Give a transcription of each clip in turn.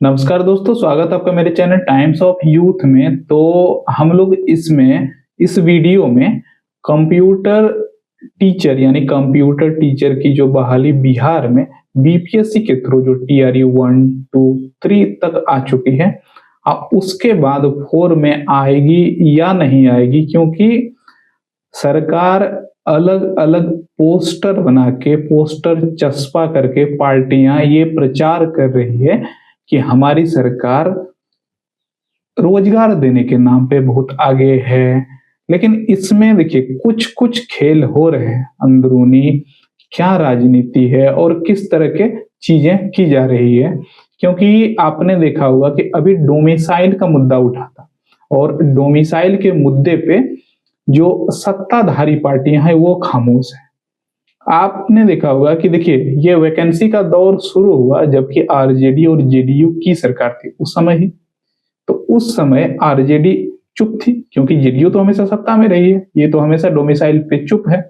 नमस्कार दोस्तों, स्वागत है आपका मेरे चैनल टाइम्स ऑफ यूथ में। तो हम लोग इस वीडियो में कंप्यूटर टीचर की जो बहाली बिहार में बीपीएससी के थ्रू जो टीआरई 1, 2, 3 तक आ चुकी है, अब उसके बाद 4 में आएगी या नहीं आएगी, क्योंकि सरकार अलग अलग पोस्टर चस्पा करके पार्टियां ये प्रचार कर रही है कि हमारी सरकार रोजगार देने के नाम पे बहुत आगे है। लेकिन इसमें देखिए कुछ कुछ खेल हो रहे हैं अंदरूनी, क्या राजनीति है और किस तरह के चीजें की जा रही है। क्योंकि आपने देखा होगा कि अभी डोमिसाइल का मुद्दा उठा था, और डोमिसाइल के मुद्दे पे जो सत्ताधारी पार्टियां हैं वो खामोश है। आपने देखा होगा कि देखिए ये वैकेंसी का दौर शुरू हुआ जबकि आरजेडी और जेडीयू की सरकार थी उस समय ही। तो उस समय आरजेडी चुप थी, क्योंकि जेडीयू तो हमेशा सत्ता में रही है, ये तो हमेशा डोमिसाइल पे चुप है।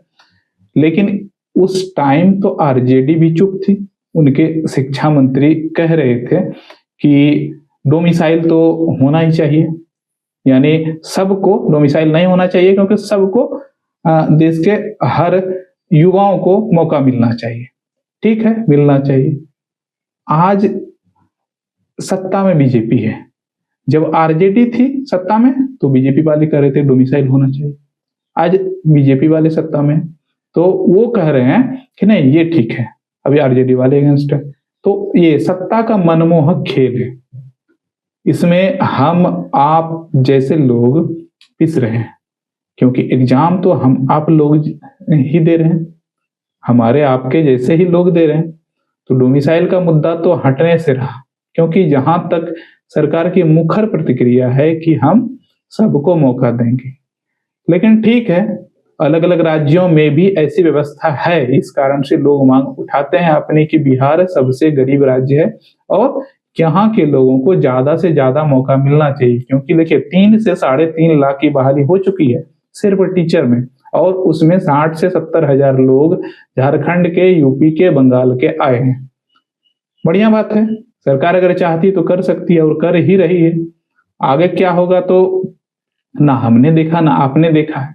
लेकिन उस टाइम तो आरजेडी भी चुप थी। उनके शिक्षा मंत्री कह रहे थे कि डोमिसाइल तो होना ही चाहिए, यानी सबको डोमिसाइल नहीं होना चाहिए, क्योंकि सबको देश के हर युवाओं को मौका मिलना चाहिए। ठीक है, मिलना चाहिए। आज सत्ता में बीजेपी है, जब आरजेडी थी सत्ता में तो बीजेपी वाले कह रहे थे डोमिसाइल होना चाहिए। आज बीजेपी वाले सत्ता में तो वो कह रहे हैं कि नहीं ये ठीक है, अभी आरजेडी वाले अगेंस्ट है। तो ये सत्ता का मनमोहक खेल है, इसमें हम आप जैसे लोग पिस रहे हैं, क्योंकि एग्जाम तो हम आप लोग ही दे रहे हैं, हमारे आपके जैसे ही लोग दे रहे हैं। तो डोमिसाइल का मुद्दा तो हटने से रहा, क्योंकि जहां तक सरकार की मुखर प्रतिक्रिया है कि हम सबको मौका देंगे। लेकिन ठीक है, अलग अलग राज्यों में भी ऐसी व्यवस्था है, इस कारण से लोग मांग उठाते हैं अपने कि बिहार सबसे गरीब राज्य है और यहाँ के लोगों को ज्यादा से ज्यादा मौका मिलना चाहिए। क्योंकि देखिए 3 से 3.5 लाख की बहाली हो चुकी है सिर्फ टीचर में, और उसमें 60 से 70 हजार लोग झारखंड के, यूपी के, बंगाल के आए हैं। बढ़िया बात है, सरकार अगर चाहती तो कर सकती है और कर ही रही है। आगे क्या होगा तो ना हमने देखा ना आपने देखा है,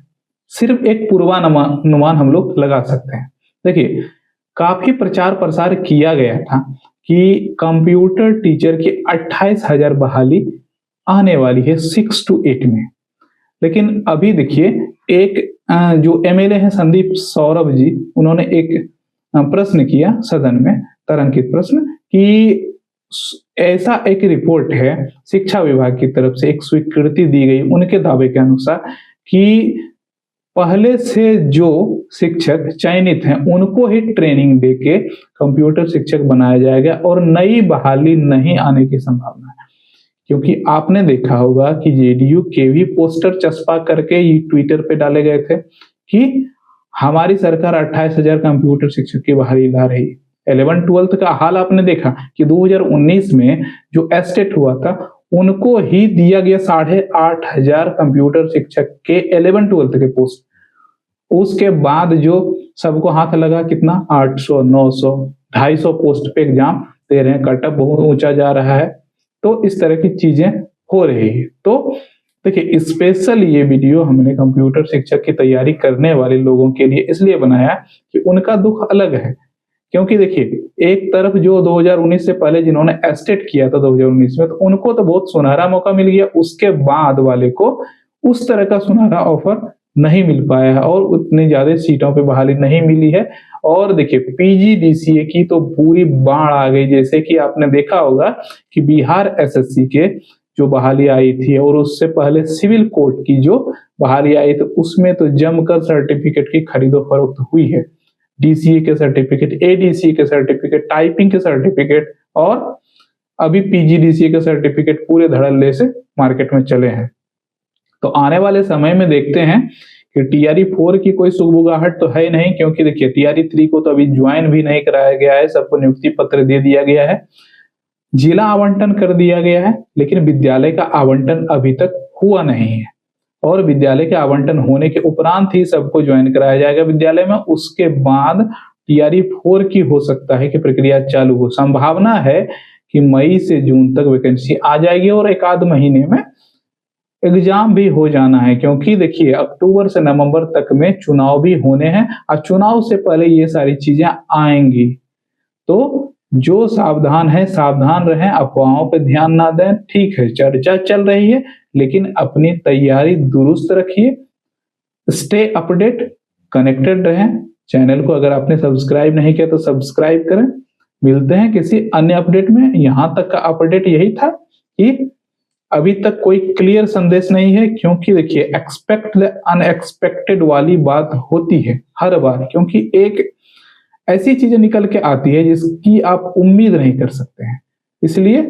सिर्फ एक पूर्वानुमान हम लोग लगा सकते हैं। देखिए काफी प्रचार प्रसार किया गया था कि कंप्यूटर टीचर की 28,000 बहाली आने वाली है 6 to 8 में। लेकिन अभी देखिए एक जो एमएलए हैं संदीप सौरभ जी, उन्होंने एक प्रश्न किया सदन में, तारांकित प्रश्न, कि ऐसा एक रिपोर्ट है शिक्षा विभाग की तरफ से, एक स्वीकृति दी गई उनके दावे के अनुसार कि पहले से जो शिक्षक चयनित हैं उनको ही ट्रेनिंग देके कंप्यूटर शिक्षक बनाया जाएगा और नई बहाली नहीं आने की संभावना है। क्योंकि आपने देखा होगा कि जेडीयू के भी पोस्टर चस्पा करके ये ट्विटर पे डाले गए थे कि हमारी सरकार 28,000 कंप्यूटर शिक्षक की बहाली ला रही है। 11-12 का हाल आपने देखा कि 2019 में जो एस्टेट हुआ था उनको ही दिया गया 8,500 कंप्यूटर शिक्षक के 11-12 के पोस्ट। उसके बाद जो सबको हाथ लगा कितना 800, 900, 250 पोस्ट पे एग्जाम दे रहे हैं, कटअप बहुत ऊंचा जा रहा है। तो इस तरह की चीजें हो रही है। तो देखिए स्पेशल ये वीडियो हमने कंप्यूटर शिक्षक की तैयारी करने वाले लोगों के लिए इसलिए बनाया कि उनका दुख अलग है। क्योंकि देखिए एक तरफ जो 2019 से पहले जिन्होंने एस्टेट किया था 2019 में, तो उनको तो बहुत सुनहरा मौका मिल गया, उसके बाद वाले को उस तरह का सुनहरा ऑफर नहीं मिल पाया है और उतनी ज्यादा सीटों पे बहाली नहीं मिली है। और देखिए पीजीडीसीए की तो पूरी बाढ़ आ गई, जैसे कि आपने देखा होगा कि बिहार एसएससी के जो बहाली आई थी और उससे पहले सिविल कोर्ट की जो बहाली आई थी, उसमें तो जमकर सर्टिफिकेट की खरीदो फरोख्त हुई है। डीसीए के सर्टिफिकेट, एडीसीए के सर्टिफिकेट, टाइपिंग के सर्टिफिकेट, और अभी पीजीडीसीए के सर्टिफिकेट पूरे धड़ल्ले से मार्केट में चले हैं। तो आने वाले समय में देखते हैं कि टीआरई 4 की कोई सुगबुगाहट तो है नहीं, क्योंकि देखिए टीआरई 3 को तो अभी ज्वाइन भी नहीं कराया गया है, सबको नियुक्ति पत्र दे दिया गया है, जिला आवंटन कर दिया गया है, लेकिन विद्यालय का आवंटन अभी तक हुआ नहीं है। और विद्यालय के आवंटन होने के उपरांत ही सबको ज्वाइन कराया जाएगा विद्यालय में। उसके बाद टीआरई 4 की हो सकता है कि प्रक्रिया चालू हो। संभावना है कि मई से जून तक वैकेंसी आ जाएगी और एक आध महीने में एग्जाम भी हो जाना है, क्योंकि देखिए अक्टूबर से नवंबर तक में चुनाव भी होने हैं और चुनाव से पहले ये सारी चीजें आएंगी। तो जो सावधान है सावधान रहें, अफवाहों पे ध्यान ना दें। ठीक है, चर्चा चल रही है, लेकिन अपनी तैयारी दुरुस्त रखिए। स्टे अपडेट, कनेक्टेड रहें। चैनल को अगर आपने सब्सक्राइब नहीं किया तो सब्सक्राइब करें। मिलते हैं किसी अन्य अपडेट में। यहां तक का अपडेट यही था कि अभी तक कोई क्लियर संदेश नहीं है, क्योंकि देखिए एक्सपेक्ट द अनएक्सपेक्टेड वाली बात होती है हर बार, क्योंकि एक ऐसी चीजें निकल के आती है जिसकी आप उम्मीद नहीं कर सकते हैं। इसलिए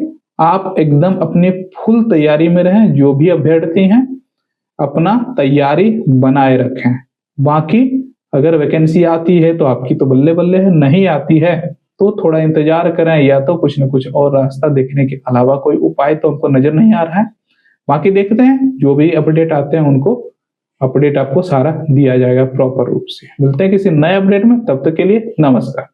आप एकदम अपने फुल तैयारी में रहें। जो भी अभ्यर्थी हैं अपना तैयारी बनाए रखें। बाकी अगर वैकेंसी आती है तो आपकी तो बल्ले बल्ले है, नहीं आती है तो थोड़ा इंतजार करें, या तो कुछ न कुछ और रास्ता देखने के अलावा कोई उपाय तो हमको नजर नहीं आ रहा है। बाकी देखते हैं, जो भी अपडेट आते हैं उनको अपडेट आपको सारा दिया जाएगा प्रॉपर रूप से। मिलते हैं किसी नए अपडेट में, तब तक के लिए नमस्कार।